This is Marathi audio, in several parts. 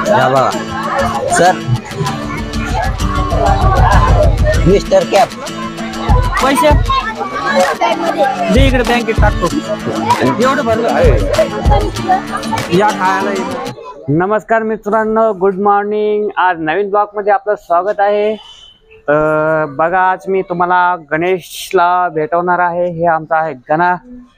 या बघा सर, मिस्टर कॅप पैसे जे इकडे बँकेत टाकतो एवढं भरलं या खायला. नमस्कार मित्रांनो, गुड मॉर्निंग. आज नवीन ब्लॉग मध्ये आपलं स्वागत आहे. बघा आज मी तुम्हाला गणेशला भेटवणार आहे. हे आमचा आहे गणा.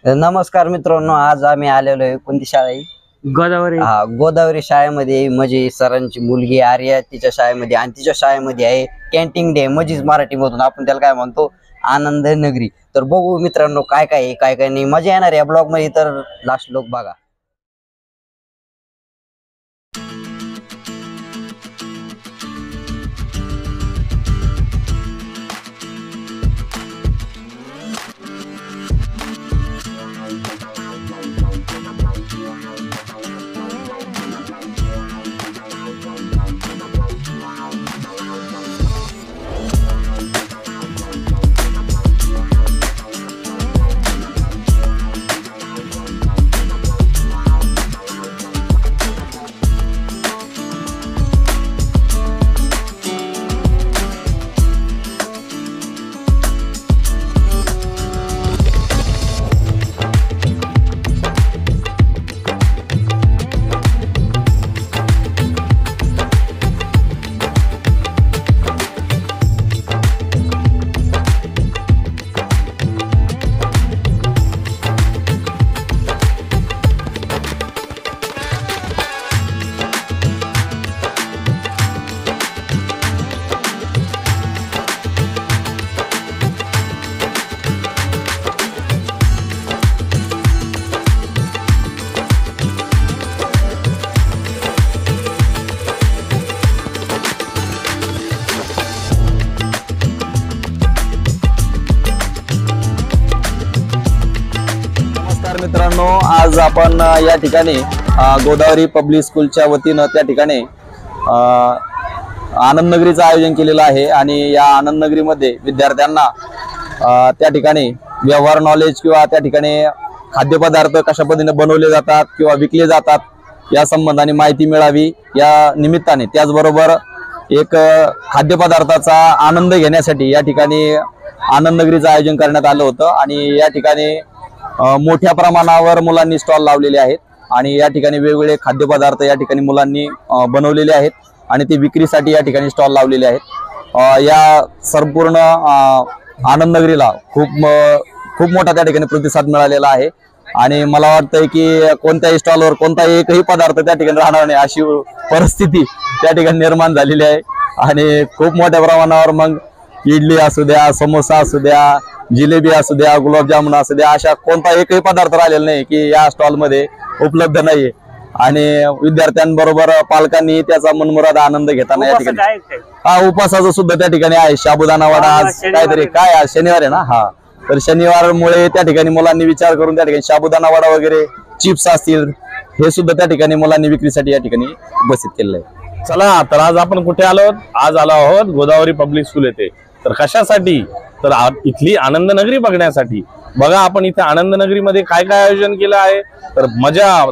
नमस्कार मित्रांनो, आज आम्ही आलेलो आहे. कोणती शाळा आहे? गोदावरी. हा, गोदावरी शाळेमध्ये. म्हणजे सरांची मुलगी आर्या तिच्या शाळेमध्ये, आणि तिच्या शाळेमध्ये आहे कॅन्टीन डे. म्हणजेच मराठी मधून आपण त्याला काय म्हणतो, आनंद नगरी. तर बघू मित्रांनो काय काय आहे, काय काय नाही. मजा येणार या ब्लॉग मध्ये, तर लास्ट लोक बघा. मित्रांनो, आज आपण या ठिकाणी गोदावरी पब्लिक स्कूलच्या वतीनं त्या ठिकाणी आनंद नगरीचं आयोजन केलेलं आहे. आणि या आनंद नगरीमध्ये विद्यार्थ्यांना त्या ठिकाणी व्यवहार नॉलेज किंवा त्या ठिकाणी खाद्यपदार्थ कशा पद्धतीने बनवले जातात किंवा विकले जातात या संबंधाने माहिती मिळावी या निमित्ताने, त्याचबरोबर एक खाद्यपदार्थाचा आनंद घेण्यासाठी या ठिकाणी आनंद नगरीचं आयोजन करण्यात आलं होतं. आणि या ठिकाणी मोठ्या प्रमाणावर मुलांनी स्टॉल लावलेले आहेत आणि या ठिकाणी वेगवेगळे खाद्यपदार्थ या ठिकाणी मुलांनी बनवलेले आहेत आणि ते विक्रीसाठी या ठिकाणी स्टॉल लावलेले आहेत. या संपूर्ण आनंद नगरीला खूप मोठा त्या ठिकाणी प्रतिसाद मिळालेला आहे. आणि मला वाटतंय की कोणत्याही स्टॉलवर कोणताही एकही पदार्थ त्या ठिकाणी राहणार नाही अशी परिस्थिती त्या ठिकाणी निर्माण झालेली आहे. आणि खूप मोठ्या प्रमाणावर मग इडली असू द्या, समोसा असू द्या, जिलेबी असू द्या, गुलाबजामुन असू द्या, अशा कोणता एकही पदार्थ राहिलेला नाही की या स्टॉल मध्ये उपलब्ध नाहीये. आणि विद्यार्थ्यांबरोबर पालकांनी त्याचा मनमुराद आनंद घेताना या ठिकाणी हा उपवासाचं सुद्धा त्या ठिकाणी आहे. साबुदाणा वडा आज काहीतरी काय आज शनिवार आहे ना, हा, तर शनिवारमुळे त्या ठिकाणी मुलांनी विचार करून त्या ठिकाणी साबुदाणा वडा वगैरे चिप्स असतील हे सुद्धा त्या ठिकाणी मुलांनी विक्रीसाठी या ठिकाणी उपस्थित केलेलं आहे. चला तर आज आपण कुठे आलो आज आलो आहोत गोदावरी पब्लिक स्कूल येथे. तर कशासाठी, तर इथली आनंद नगरी बघण्यासाठी. बघा आपण इथे आनंद नगरीमध्ये काय काय आयोजन केलं आहे. तर मजा,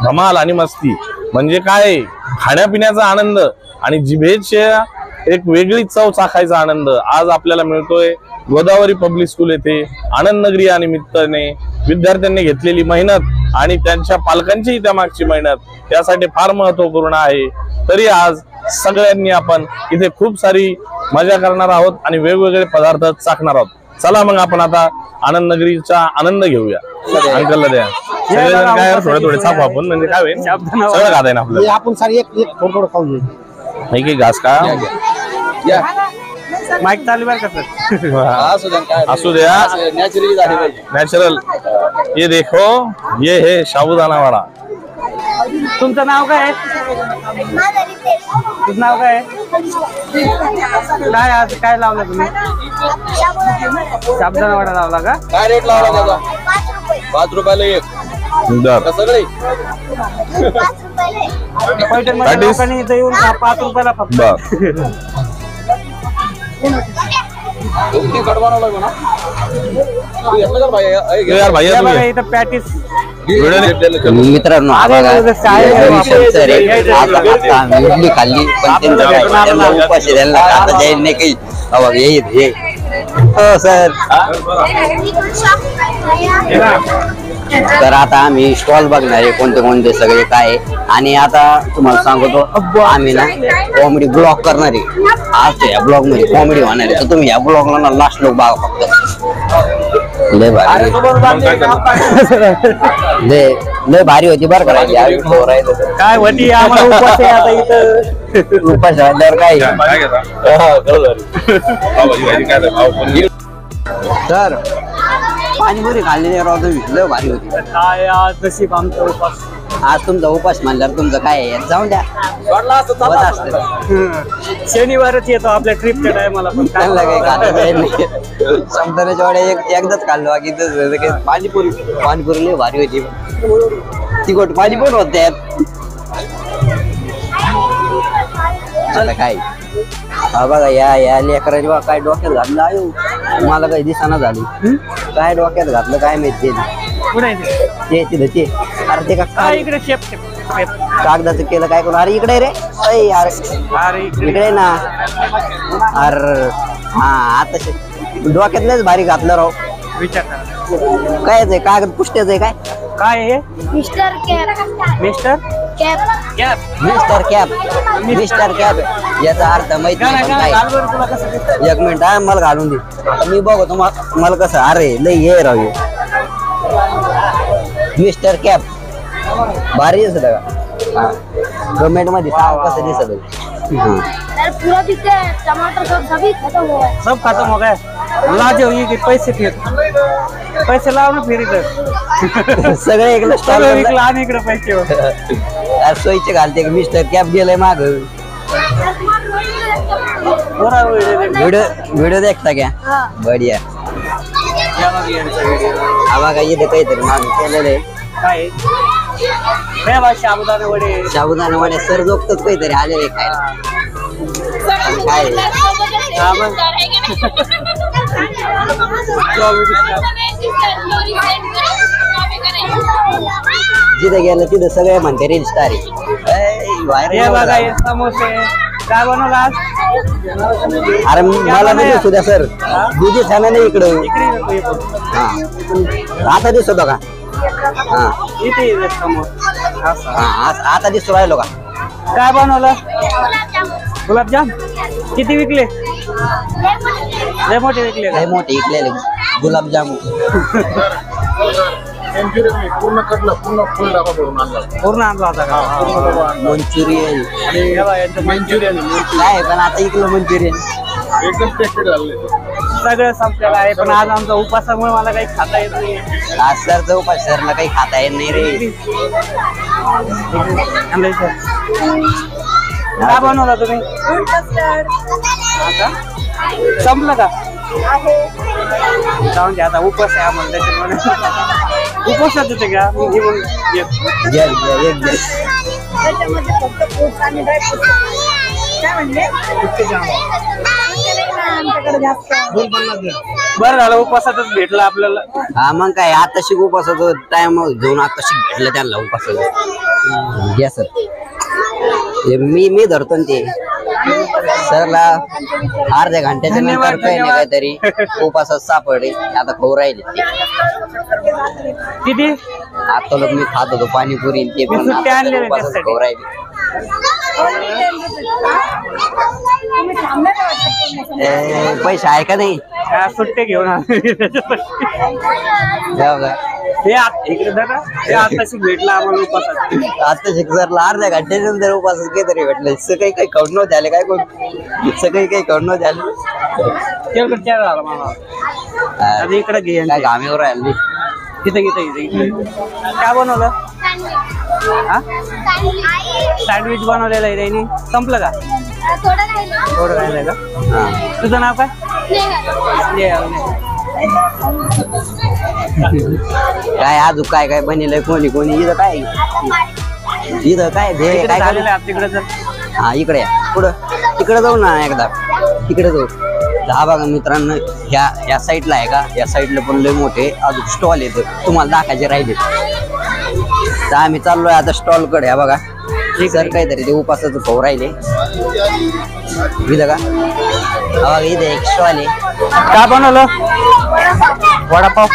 धमाल आणि मस्ती म्हणजे काय, खाण्यापिण्याचा आनंद आणि जिभेच्या एक वेगळी चव चाखायचा आनंद आज आपल्याला मिळतोय गोदावरी पब्लिक स्कूल येथे. आनंद नगरी या निमित्ताने विद्यार्थ्यांनी घेतलेली मेहनत आणि त्यांच्या पालकांचीही त्यामागची मेहनत त्यासाठी फार महत्वपूर्ण आहे. तरी आज सगळ्यांनी आपण इथे खूप सारी मजा करणार आहोत आणि वेगवेगळे पदार्थ चाखणार आहोत. चला मग आपण आता आनंद नगरीचा आनंद घेऊया. अंकलला द्या काय थोडे थोडे चाप आपण म्हणजे काय होईल सगळं खाता येईल आपल्याला. आपण सारी एक थोडं खाऊ घेऊ. एक घास का माईक चालू आहे का असू द्या, नॅचरल. ये देखो, ये है साबुदाणा वडा. तुमचं नाव काय आहे? तुझं नाव काय आहे? काय आज काय लावलं तुम्ही? साबुदाणा वडा लावला का? काय रेट लावला दादा? 5 रुपयाला एक. सगळे पैठण मध्ये लोकांनी इथं येऊन 5 रुपयाला फक्त. बनवलं ना यार भाई इथं पॅटीस मित्रांनो हा बघा, रविशंकर सर आहे. आता आम्ही इडली खाल्ली पण त्यांचं काय, त्यांना उपाशी त्यांना आता जाईल नाही काही. हा बघा, हे हो सर. तर आता आम्ही स्टॉल बघणार आहे कोणते कोणते सगळे काय आहे. आणि आता तुम्हाला सांगतो आम्ही ना कॉमेडी ब्लॉग करणार आहे. आज या ब्लॉग मध्ये कॉमेडी होणार आहे, तर तुम्ही या ब्लॉगला ना लास्ट लोक बघा फक्त. लय भारी लय भारी होती बरं करायची. काय होती आम्हाला उपास आहे आता इथं. उपास झाल्यावर काय तर पाणीपुरी खाल्लेली राव तुम्ही, लय भारी होती. काय आज नशीब आमचा उपास. आज तुमचा उपास म्हणल्यावर तुमचं काय आहे, जाऊन द्या. बस असतं. शनिवारच येतो आपल्या ट्रिपच्या टायमाला पण काय त्यांना काही खाता नाही. समतानाच्या वाड्या एकदाच खाल्लो बाकी पाणीपुरी लय भारी होती. तिखट पाणी पण होत त्यात. आता काय हा बघा, या लेकराची बघा काय डोक्यात घातलं आहे. मला काही दिसाना झाली, काय डोक्यात घातलं काय माहिती. कुठे ते तिथं ते अरे ते का इकडे शेप कागदाचं केलं काय करून. अरे इकडे रे, अरे अरे इकडे ना. अरे हा आता डोक्यातलंच भारी घातलं राव. विचार करा काय आहे कागद पुष्ट्याच आहे काय. काय आहे mister cap mister cap cap. Mister cap याचा अर्थ माहिती नाही पण काय. तुला कसं दिसतं? एक मिनिट हा, मला घालून दे मी बघतो मला कसं. अरे लय ये राव हे. मिस्टर कॅप भारी दिसत का गव्हर्नमेंट मध्ये सांग कसं दिसत. यार पूरा बिके टमाटर सभी खत्म हो गए. सब खत्म हो गए. लाजो ये कि पैसे फिर पैसे लाव ना फिर इधर. सगळे इकडे सगळं विकलं आणि इकडे पैसे सोयीचे घालते मिस्टर कॅप गेलंय माग. व्हिडिओ देखता क्या बढिया. हा बघा इथे काहीतरी मागं केलेलं आहे. काय साबुदाणे वडे. साबुदाणा वड्या सर जोगतच काहीतरी आलेले खायला. काय जिथे गेलं तिथं सगळे म्हणते रील स्टार हे बघा हे समोसे. काय बनवलं आज? अरे मला नाही दिसू द्या सर. दुधी छान नाही इकडं. इकडे येतो. हा आता दिसतो का. हा इथे ये समोर. असं. हा आता दिसतो राहिलो का. काय बनवलं? गुलाबजाम. किती विकले? लय मोठे विकले का? लय मोठे इकलेले गुलाबजामुन. पूर्ण आणला होता का? मंचुरियन मंचुरियन काय पण आता इकलं मंचुरियन. सगळं संपलेलं आहे पण आज आमचा उपासामुळे मला काही खाता येत नाही. आज सरचा उपास सरला काही खाता येत नाही रे. काय बनवला तुम्ही? संपलं का? जाऊन द्या आता उपास आहे आम्हाला त्याच्यामुळे. उपासाच होते का मी घेऊन एक त्याच्यामध्ये फक्त फ्रूट्स आणि ड्राय फ्रूट्स. काय म्हणले? आमच्याकडे जास्त बरं झालं उपासातच भेटलं आपल्याला. हा मग काय आता शिक उपासाचं टाइम घेऊन आता शिक भेटलं त्यांना उपासाचं. घ्या सर मी धरतो ना ते सरला अर्ध्या घंट्याच्या नंतर काही नाही काहीतरी उपासात सापडे. आता खाऊ राहिले किती? आता लोक मी खात होतो पाणीपुरी ते पण सुट्टे आणले नाही उपासात खाऊ राहिले. पैसे आहे का नाही? सुट्टे घेऊन इकडे दादा हे आताशी भेटला आम्हाला उपासात. आता शिक्षरला अर्ध्या घंट्याच्या नंतर उपासात काहीतरी भेटलं. सकाळी काही खाऊन नव्हते आले काय कोण सकाळी काही खाऊन नव्हते आले. तेवढं चार झालं मला. आता इकडे घे काय घामेवर राहिले. इथे इथे काय बनवलं? हा सँडविच बनवलेलं आहे त्यांनी. संपलं का? थोडं राहिलंय का? तुझं नाव काय? काय अजून काय काय बनलंय कोणी कोणी इथं काय काय भेळ काय झालेलं आहे तिकडे जर. हा इकडे पुढं तिकडे जाऊ ना एकदा. तिकडे जाऊ. हा बघा मित्रांनो या साईडला आहे का. या साईडला पण लय मोठे अजून स्टॉल येत तुम्हाला दाखायचे राहिले. तर आम्ही चाललोय आता स्टॉल कडे. हा बघा सर काहीतरी ते उपासाचं खाऊ राहिले इथं का. हा बघा इथे एक स्टॉल आहे. काय बनवलं? वडापाव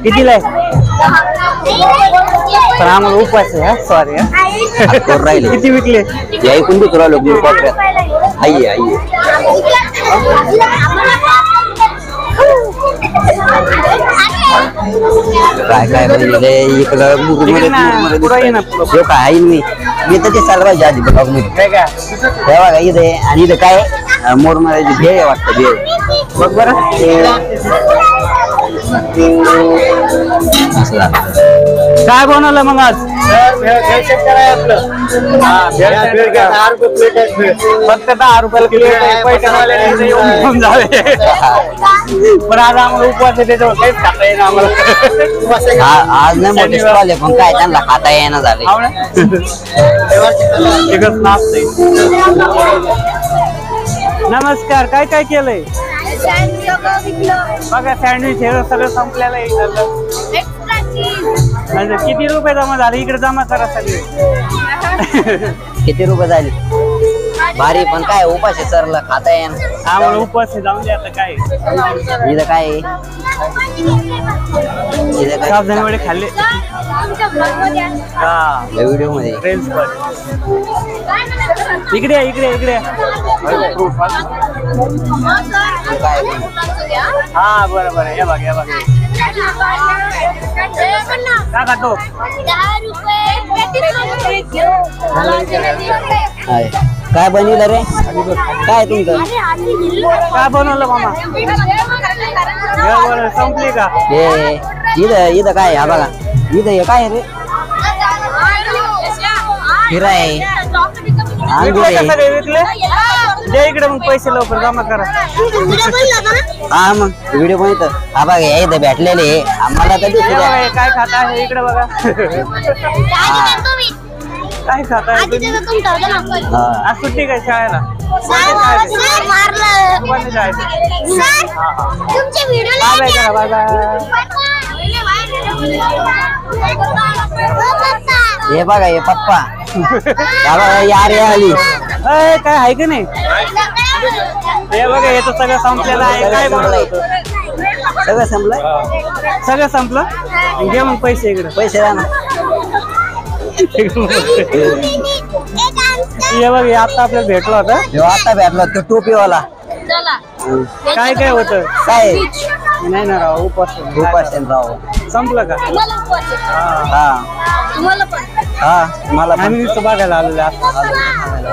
कितीला आहे? पण आम्हाला उपास आहे. हा सॉरी. करून राहिले किती विकले? हे ऐकून घेतो राहिलो मी कोपऱ्यात. आईये आईये काय काय म्हणजे इकडं मुरमुरे काय आहे मी तर ते चालू पाहिजे आधी ब्लॉग मध्ये हे बघा इथे. आणि इथं काय मोरमुऱ्याची भेळ आहे वाटतं. भेळ बघ बरं. असं झालं. काय बनवलं मग आज? फक्त 10 रुपयाला प्लेट आहे. पैशावाल्याने येऊन घेऊन जावे. पण आज आम्हाला उपवास आहे त्याच्यावर काहीच खाता येईना आम्हाला. आज नाही मोठे स्टॉल आहे पण काय त्यांना खाता येणं झाले. एकच नाचते. नमस्कार. काय काय केलंय? बघा सँडविच हे सगळं संपलेलं आहे. किती रुपये जमा झाले? इकडे जमा करा सगळे. किती रुपये झाले? भारी पण काय उपास आहे सरला खाता येणं. आम्हाला उपवास आहे. जाऊन दे आता काय. इथं काय आहे? इथं काय साबुदाणे खाल्ले हा व्हिडिओ मध्ये फ्रेंड्स पण. इकडे इकडे इकडे. हा बरं बरं. हे बघ हे बघ. काय खातो? काय बनवलं रे? काय तुमचं? काय बनवलं मामा? संपली का? हे इथं इथं काय आहे? हा बघा इथं हे काय आहे रे? हिरा आहे. सगळे विकले. दे इकडे मग पैसे लवकर जमा करा. हा मग व्हिडिओ पण येतं. हा बघा हे इथं भेटलेले आम्हाला तर दिसू द्या. काय खाता आहे इकडे बघा. काय खाता आहे? आज सुट्टी काय शाळेला? हे बघा हे पप्पा. यार आली काय आहे का नाही? हे बघा हे तर सगळं संपलेलं आहे. काय बनवलं? सगळं संपलं. सगळं संपलं. घे मग पैसे इकडे. पैसे द्या ना. हे बघ आता आपल्याला भेटला होता. आता भेटला तो टोपीवाला. काय काय होतं? काय नाही ना राव उपास. राव संपलं का? हा हा मला आम्ही नुसतं बघायला आलेलो आता.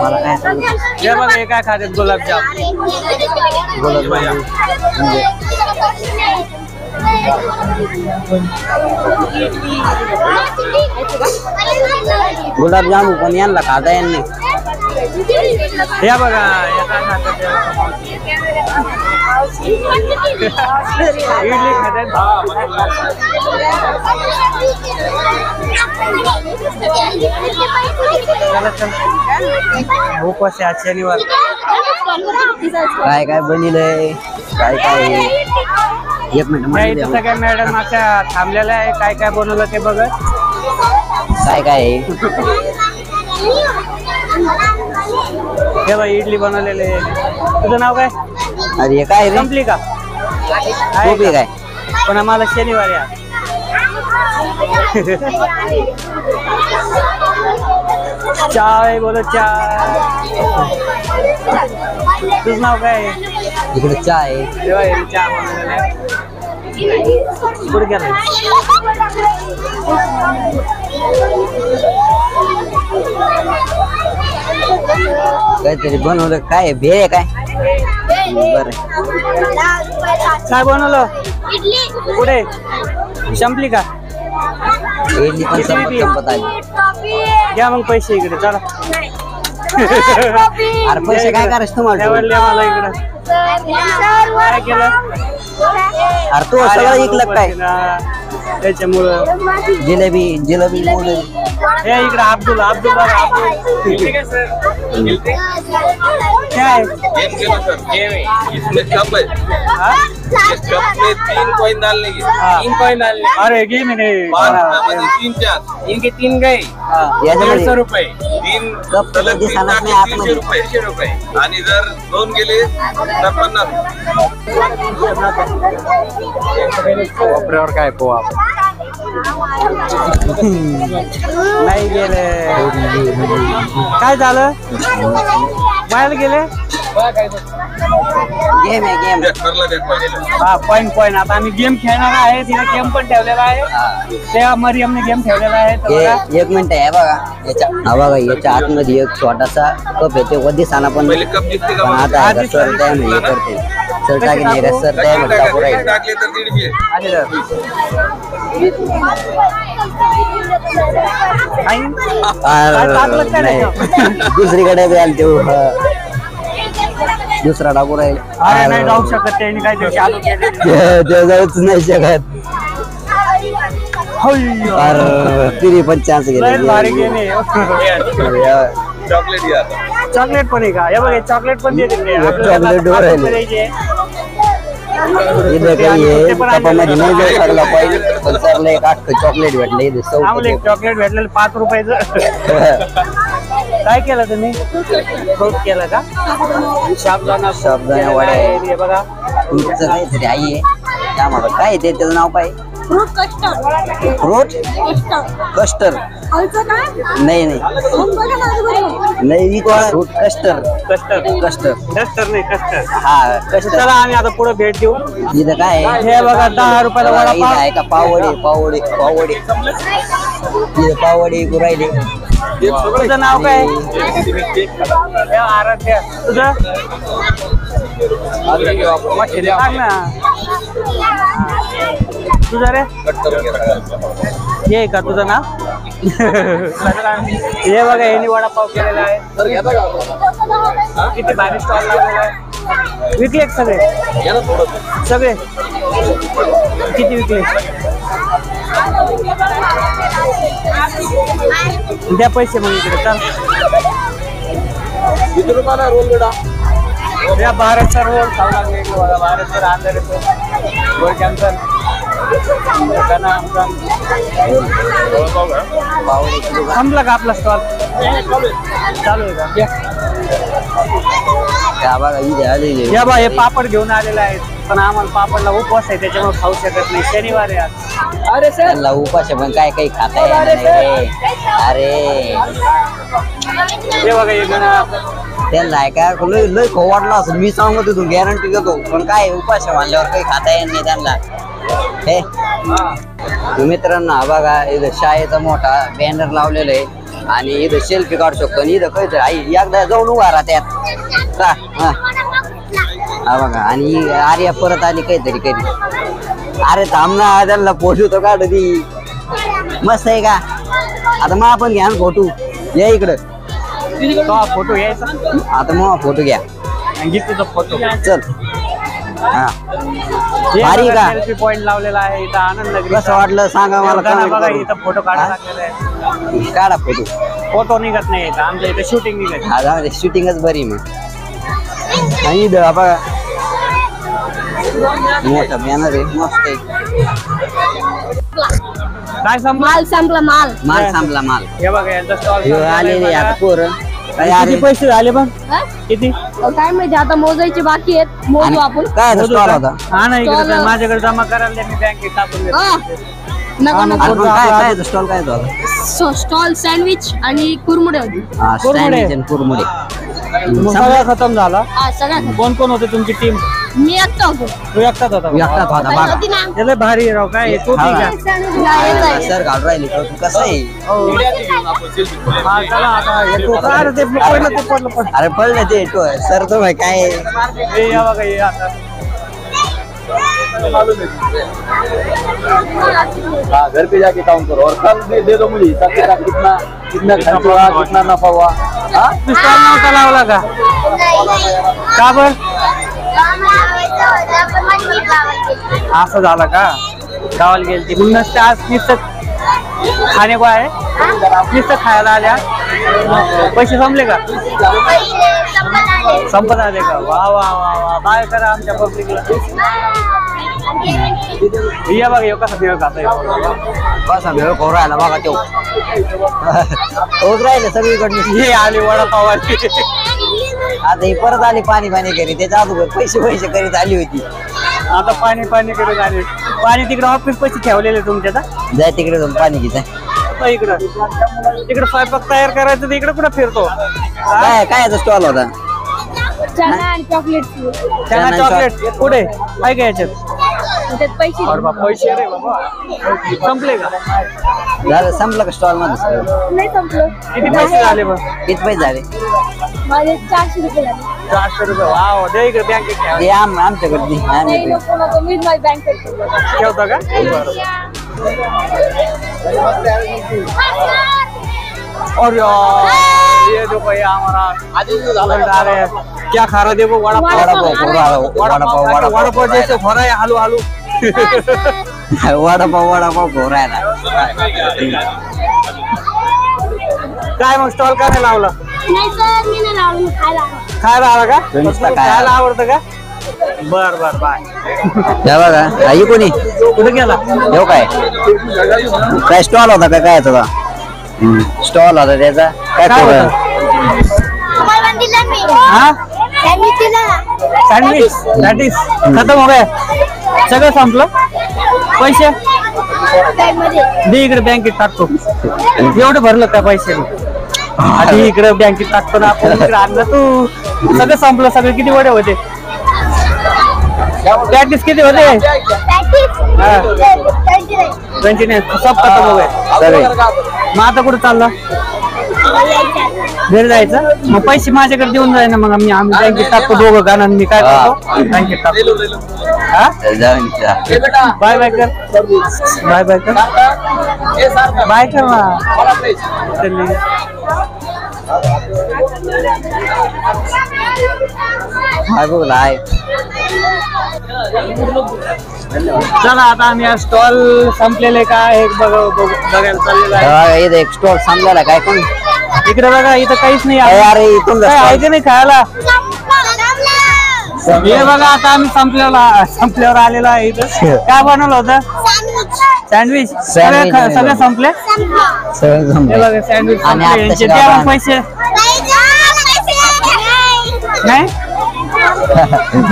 मला काय सांगू? हे बघा हे काय खातात? गुलाबजाम. गुलाबजामू पण यांना खाता येत नाही. हे बघा हे काय खातात? इडली खातात. उपास आहे आज शनिवार. काय काय बनलंय? काय काय? एक मिनिट. सगळ्या मॅडम अशा थांबलेल्या आहे. काय काय बनवलं ते बघत. काय काय? हे बघ इडली बनवलेले. तुझं नाव काय? अरे हे काय रे? संपली का? टोपी काय? पण आम्हाला शनिवारी आहे. चाय बोलो चाय. तुझं नाव काय? इकडे चहा आहे. चहा बनवलेला आहे. कुठे गेला? काहीतरी बनवलं. काय भेळ आहे काय? बरं काय बनवलं? कुठे? संपली का? इडली पण संपत आली. घ्या मग पैसे इकडे. चला अरे पैसे काय करायचं तुम्हाला? मला इकडे काय केलं? अरे तू सगळं ऐकलं काय? त्याच्यामुळं जिलेबी जिलेबी मोडली. हे इकडे अब्दुल अब्दुल अब्दुल. क्या है गेम खेलो सर, गेम है इसमें कप है, हाँ? इस कप में 3 कॉइन डालने की, हाँ। 3 कॉइन डालने, अरे गेम ही नहीं 3 4 इनके 3 गए, याच्यामध्ये 150 रुपये, 3 कप सलग कधी 3 सांगत नाही टाकले आतमध्ये. 300 रुपये, आणि जर 2 गेले तर 50. कोपऱ्यावर काय पोहा नाही गेले काय झालं बाहेर गेले गेम आहे गेम. ठरलं ते पहिलं. हा पॉईंट आता आम्ही गेम खेळणार आहे तिने गेम पण ठेवलेला आहे त्या मरियमने गेम ठेवलेला आहे तर बघा. एक मिनिट आहे बघा याच्या हा बघा याच्या आतमध्ये एक छोटासा कप आहे ते कधी साना पण पहिले कप दिसते का पण मला? आता आहे का सर त्या म्हणजे करते सर टाकी नाही का सर त्या म्हणजे टाकू राहील. टाकले तर 150. आले तर. आई, काय टाकलं काय नाही. नाही? दुसरीकडे बी आले ते दुसरा टाकू राहील. अरे नाही जाऊ शकत त्यांनी काहीतरी चालू केले ते जाऊच नाही शकत. अरे तिने पण चान्स भारी गेम आहे चॉकलेट घ्या आता. चॉकलेट पण आहे का हे बघ चॉकलेट पण देते ते. चॉकलेट वर आपल्याला आहे. द्यायचे. इथं काही आहे कपामध्ये नाही जाऊ शकला पाहिजे पण सरला एक अख्खं चॉकलेट भेटलं इथं आम्हाला एक चॉकलेट भेटलेलं 5 रुपयाचं काय केलं तुम्ही फ्रूट केलं का साबुदाणा साबुदाणा वडा आहे. हे बघा फ्रूटचं काहीतरी आई आहे त्या मला काय ते त्याचं नाव काय फ्रूट कस्टर्ड फ्रूट कस्टर खायचं काय नाही नाही मग बघा ना आजूबाजूला. नाही fruit castor custard castor custard नाही कस्टर्ड हा कस्टर चला आम्ही आता पुढे भेट देऊ इथं काय आहे? हे बघा 10 रुपयाला इथं वडापाव आहे का पाववडे पाववडे पाववडे इथं पाववडे राहिले. तुझं नाव काय हे आराध्य तुझं सांग ना तुझं रे हे आहे का तुझं नाव हे बघा यांनी वडापाव केलेला आहे किती भारी स्टॉल लावलेला आहे विकले का सगळे सगळे किती विकले द्या पैसे मग इकडे चल किती रुपयाला रोल बेटा? या भारतचा रोड खाऊ लागले इकडे बघा भारतवर अंधार येतो रोड कॅन्सल संपला का आपला स्टॉल चालू आहे का त्या बघा इथे आलेले या बा हे पापड घेऊन आलेले आहेत पण आम्हाला पापडला उपवास आहे त्याच्यामुळे खाऊ शकत नाही शनिवार आहे आज अरे सर उपास आहे, पण काय काही खाता येणार नाही रे. अरे हे बघा हे गणा त्यांना आहे का लय लय खाऊ वाटलं असं मी सांगत होतो गॅरंटी देतो पण काय उपास आहे म्हणल्यावर काही खाता येत नाही त्यांना हे मित्रांनो हा बघा इथं शाळेचा मोठा बॅनर लावलेला आहे आणि इथं सेल्फी काढू शकतो आणि इथं काहीतरी आई एकदा जाऊन उभा राहा त्यात का हा बघा आणि आर्या परत आली काहीतरी कधी अरे थांब ना त्यांना फोटो तर काढ दी मस्त आहे का आता मग आपण घ्या फोटो या इकडं फोटो घ्यायचा आता मग फोटो घ्या आणि तुझा फोटो चल हा भारी का सेल्फी पॉइंट लावलेला आहे इथं आनंद नगरी कसं वाटलं सांगा मला comment बघा करून. इथं फोटो काढा लागलेला आहे काढा फोटो फोटो निघत नाही इथं आमच्या इथं शूटिंग निघत हा जाऊ दे शूटिंगच बरी मग आणि इथं हा बघा मोठं बॅनर आहे मस्त आहे काय संपला माल संपला माल माल थांबला माल हे बघा यांचा स्टॉल ह्यो आलेले आता पोरं काय अरे किती पैसे झाले पण हा? किती काय माहिती आता मोजायचे बाकी आहेत मोजू आपण काय स्टॉल होता हा ना इकडे Stall. माझ्याकडे जमा करायला द्या, मी बँकेत टाकून देतो. हा. नका मग नका अरे पण काय स्टॉल काय होता स्टॉल सँडविच आणि कुरमुडे होती हा कुरमुरे. सँडविच आणि कुरमुरे मग सगळा खतम झाला हा सगळ्यात कोण कोण होते तुमची टीम मी एकटा होतो तू एकटाच होता का? एकटाच होता बघा होती ना त्याला भारी राव काय तू हा. ठीक आहे नाही, सर घालून राहिली पण तू कसं आहे हा चला आता हे तू अरे ते पडलं ते पडलं पण अरे पडलं ते सर तो भाई काय हे या बघा हे आता हाँ, घर पे जाके काउंट करो और कल दे दो मुझे हिसाब किताब कितना कितना खर्च हुआ कितना नफा हुआ हाँ तू स्टॉल नव्हता लावला का का बर असं झालं का गावाला गेलती मग नसते आज नुसतं खाणे को आहे नुसतं खायला आल्या पैसे संपले का संपत आले का? वा वा वा वा, काय करा आमच्या पब्लिकला. या बघा यो कसा भेळ खातोय. कसा भेळ खाऊ राहिला बघा तो. तोच राहिले सगळीकडनं. हे आले वडापावाची. आता ही परत आली पाणी करीत. त्याच्या अगोदर पैसे करीत आली होती. आता पाणी कडे आले. पाणी तिकडे ऑफिस पैसे ठेवलेले तुमच्या. जाय तिकडे जाऊन पाणी घे जाय. इकडं तिकडे स्वयंपाक तयार करायचं तर इकडे कुठं फिरतो. काय स्टॉल होता? चना आणि चॉकलेट. चना चॉकलेट पुढे काय काय याच्यात? पैसे पैसे रे बाबा. संपले का? झालं संपलं का स्टॉल मध्ये सगळं? नाही संपलं. किती पैसे झाले बघ? किती पैसे झाले? माझे 400 रुपये झाले. 400 रुपये. वाव, दे इकडे बँकेत ठेवा. ते आमच्याकडे दे. नाही नको मीच माझी बँक करतो. ठेवता का? और ये देखो ये हमारा आ रहे हैं. क्या खा रहे देखो? वडापाव जैसे हो रहा है. हालू हालू. वडापाव खाऊ राहिला. काय मग स्टॉल काय नाही लावला? नाही सर मी नाही लावलं. खायला आला का? नुसता खायला आवडतं का? बर बाय. बघा आई कोणी कुठे गेला? येऊ काय स्टॉल होता का? काय होता स्टॉल होता त्याचा? काय होतं? हाँ सँडविच पॅटीस खतम हो गया. सगळं संपलं. पैसे दे इकडे बँकेत टाकतो. एवढं भरलं का पैसे? आधी इकडे बँकेत टाकतो ना आपण. इकडे आणलं तू. सगळं संपलं. सगळे किती वडे होते? पॅटीस किती होते? 29. सब खतम हो गए. मग आता कुठं चाललं? घरी जायचं. मग पैसे माझ्याकडे देऊन जाय ना. मग आम्ही बँकेत टाकतो दोघं गाणं. मी काय करतो? बँकेत टाकतो. हा बाय बाय कर. बाय बाय कर. बाय कर ना. चला आता आम्ही स्टॉल संपलेले काय बघायला चाललेलं आहे. इथं एक स्टॉल संपलेला काय कोण? इकडे बघा इथं काहीच नाही. अरे इथून आहे की नाही खायला? हे बघा आता आम्ही संपल्यावर आलेलो आहे. इथं काय बनवलं होतं? सँडविच. सगळे संपले. हे बघा सँडविच संपले. द्या मग पैसे. नाही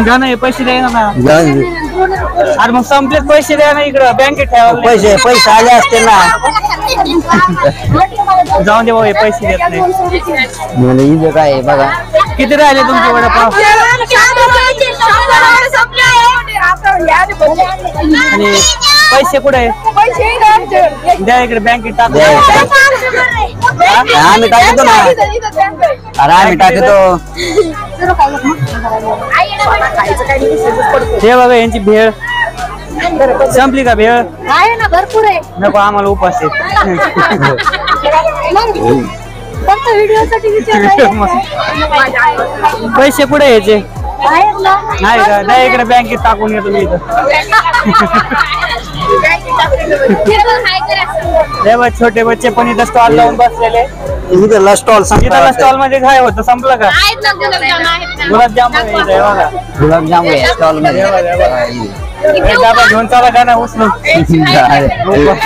गाणं हे पैसे द्या ना. अरे मग संपलेच पैसे द्या ना. इकडं बँकेत ठेवा. पैसे आले असते ना. जाऊन दे भाऊ. हे पैसे देत नाही. इथं काय बघा किती राहिले तुमचे वडापाव? आणि पैसे कुठे? द्या इकडे बँकेत टाकतो. आम्ही टाकतो ना. अरे आम्ही टाकतो. हे बघा यांची भेळ संपली का? भेळ आहे ना भरपूर आहे. नको आम्हाला उपास आहे. फक्त व्हिडिओसाठी विचारलं. पैसे कुठे यायचे? आहेत ना. नाही का? नाही इकडे बँकेत टाकून येतो मी. इथं हे बघ छोटे बच्चे पण इथं स्टॉल लावून बसलेले. इथं स्टॉल इथं स्टॉल मध्ये काय होतं? संपलं का? गुलाबजामुन बघा. गुलाबजामुन स्टॉल मध्ये डबा घेऊन चला गाणं उचलून.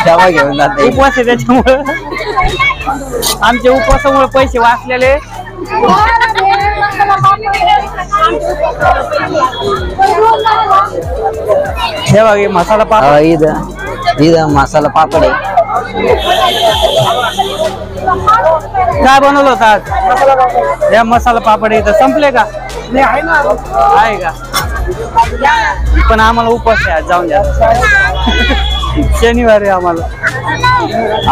डबा घेऊन जाते. उपवास आहे त्याच्यामुळे. आमच्या उपवासामुळे पैसे वाचलेले. हे बघ मसाला पापड. इथं मसाला पापड आहे. काय बनवलं होतं आज? या मसाला पापड इथं संपले का? आहे का? पण आम्हाला उपवास आहे आज. जाऊन द्या. शनिवारी आम्हाला.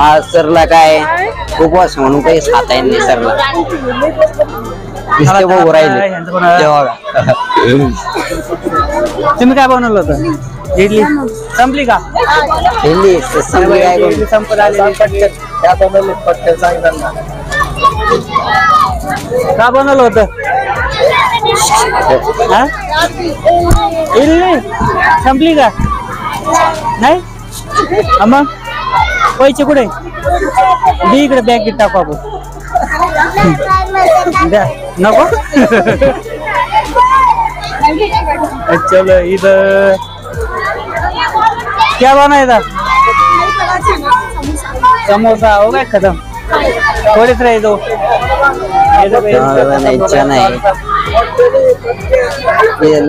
आज सरला काय उपवास म्हणून काही खाता येत नाही सरला. बघू राहिले. तुम्ही काय बनवलं होतं? इडली संपली का? इडली संपली काय? इडली संपत आली. का बनवलं होतं? इडली संपली का? नाही मग पैसे कुठे? दे इकडे बँकेत टाकू आपण. द्या. नको चलो इधर क्या बना था? समोसा हो गया खत्म, थोड़े से रह दो। इच्छा नाही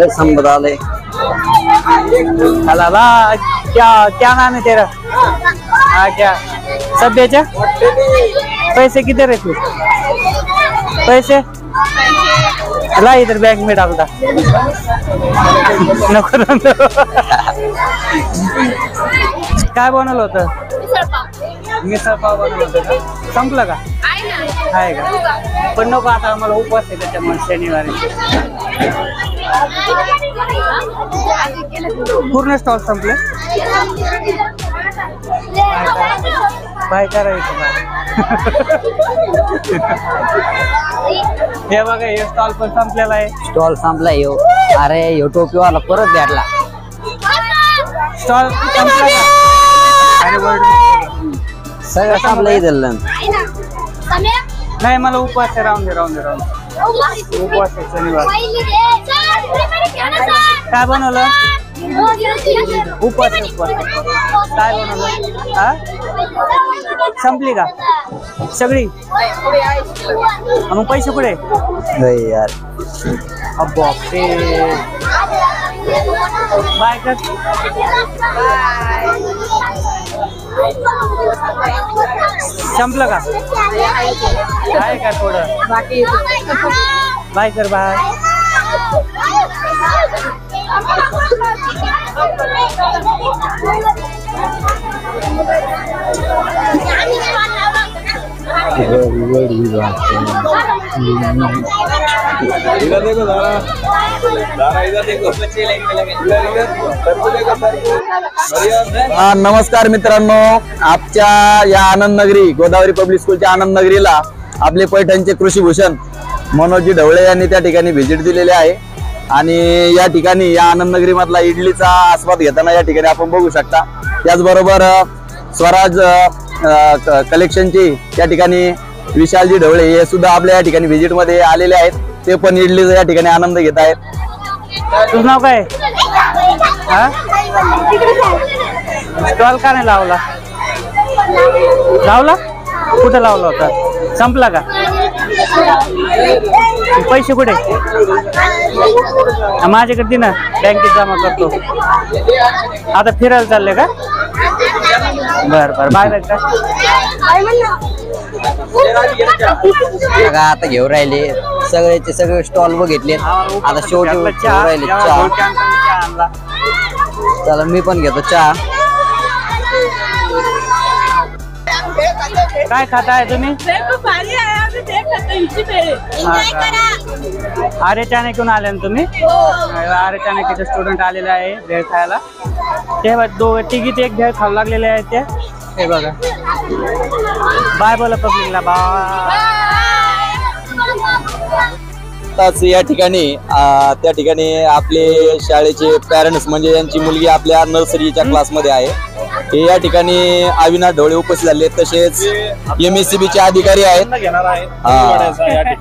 संबदालय अलावा क्या क्या नाम है तेरा? हाँ क्या सब बेचा? पैसे किधर है तू? पैसे ला इधर बैंक में डालता। नको नको काय बनवलं होतं? मिसळ पाव बनवलं होतं का? संपलं का? आहे का? पण नको आता आम्हाला उपवास आहे त्याच्यामुळे शनिवारी पूर्ण स्टॉल संपले। काय करायचं हे बघा हे स्टॉल पण संपलेला आहे। स्टॉल संपलाय यो। अरे यो टोपीवाला परत भेटला। स्टॉल संपला का? अरे सगळं संपलं इथलं। नाही मला उपवास आहे, राहून दे राहून दे राहून दे। उपवास आहे शनिवार। काय बनवलं? उपवास आहे, उपवास काय बनवलं? हा संपली का सगळी? मग पैसे कुठे? यार बापरे बाय कर। संपलं का? आहे का थोडं बाकी? बाय कर बाय। नमस्कार मित्रांनो, आजच्या या आनंद नगरी गोदावरी पब्लिक स्कूलच्या आनंद नगरीला आपले पैठणचे कृषीभूषण मनोजी ढवळे यांनी त्या ठिकाणी व्हिजिट दिलेली आहे। आणि या ठिकाणी या आनंद नगरी मधला इडलीचा आस्वाद घेताना या ठिकाणी आपण बघू शकता। त्याचबरोबर स्वराज कलेक्शनची या ठिकाणी विशालजी ढवळे हे सुद्धा आपल्या या ठिकाणी व्हिजिट मध्ये आलेले आहेत। ते पण इडलीचा या ठिकाणी आनंद घेत आहेत। तुझं नाव काय? हा स्टॉल का नाही लावला? लावला कुठे लावला होता? संपला का? पैसे कुठे? माझ्याकडे दे ना, बँकेत जमा करतो। आता फिरायला चालले का? बर बर बाय बाय का? बघा आता घेऊन राहिले सगळ्याचे सगळे स्टॉल बघितले। आता शेवटी घेऊन राहिले चहा। चला मी पण घेतो चहा। काय खाताय तुम्ही? आर्य चाणक्यहून आले ना तुम्ही? आर्य चाणक्यचे स्टुडंट आलेले आहे भेळ खायला। ते तिघीत एक भेळ खाऊ लागलेले आहेत ते। हे बघा बाय बोला पब्लिकला बाय। या ठिकाणी त्या ठिकाणी आपले शाळेचे पॅरेंट्स म्हणजे यांची मुलगी आपल्या नर्सरीच्या क्लासमध्ये आहे, हे या ठिकाणी अविनाश ढवळे उपस्थित झाले। तसेच MSCB चे अधिकारी आहेत।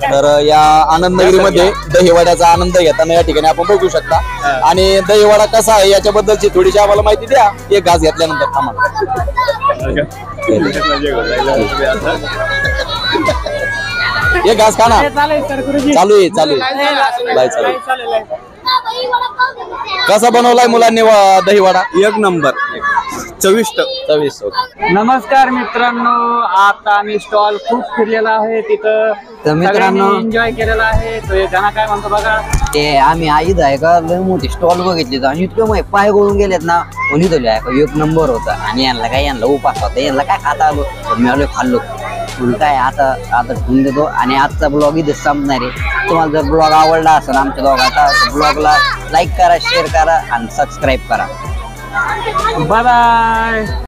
तर या आनंद नगरीमध्ये दहीवड्याचा आनंद घेताना या ठिकाणी आपण बघू शकता। आणि दहीवडा कसा आहे याच्याबद्दलची थोडीशी आम्हाला माहिती द्या एक घास घेतल्यानंतर। एक घास खा ना। चालू आहे चालू आहे बाय चालू आहे। कसा बनवलाय मुलांनी दहीवडा? एक नंबर, चविष्ट। नमस्कार मित्रांनो, आता आम्ही स्टॉल खूप फिरलेला आहे तिथं। तर मित्रांनो एन्जॉय केलेला आहे। तो एक गाणं काय म्हणतो बघा। ते आम्ही आईद आहे का लय मोठी स्टॉल बघितली आणि इतके मग पाय गळून गेलेत ना। कोणी तो एक नंबर होता। आणि यांना उपास होता, यांना काय खाता आलो मी आलो खाल्लो। काय आता ठेवून देतो आणि आजचा ब्लॉग इथे संपणार आहे। तुम्हाला जर ब्लॉग आवडला असेल आमच्या दोघांचा तर ब्लॉगला लाईक करा, शेअर करा आणि सबस्क्राईब करा। Bye bye.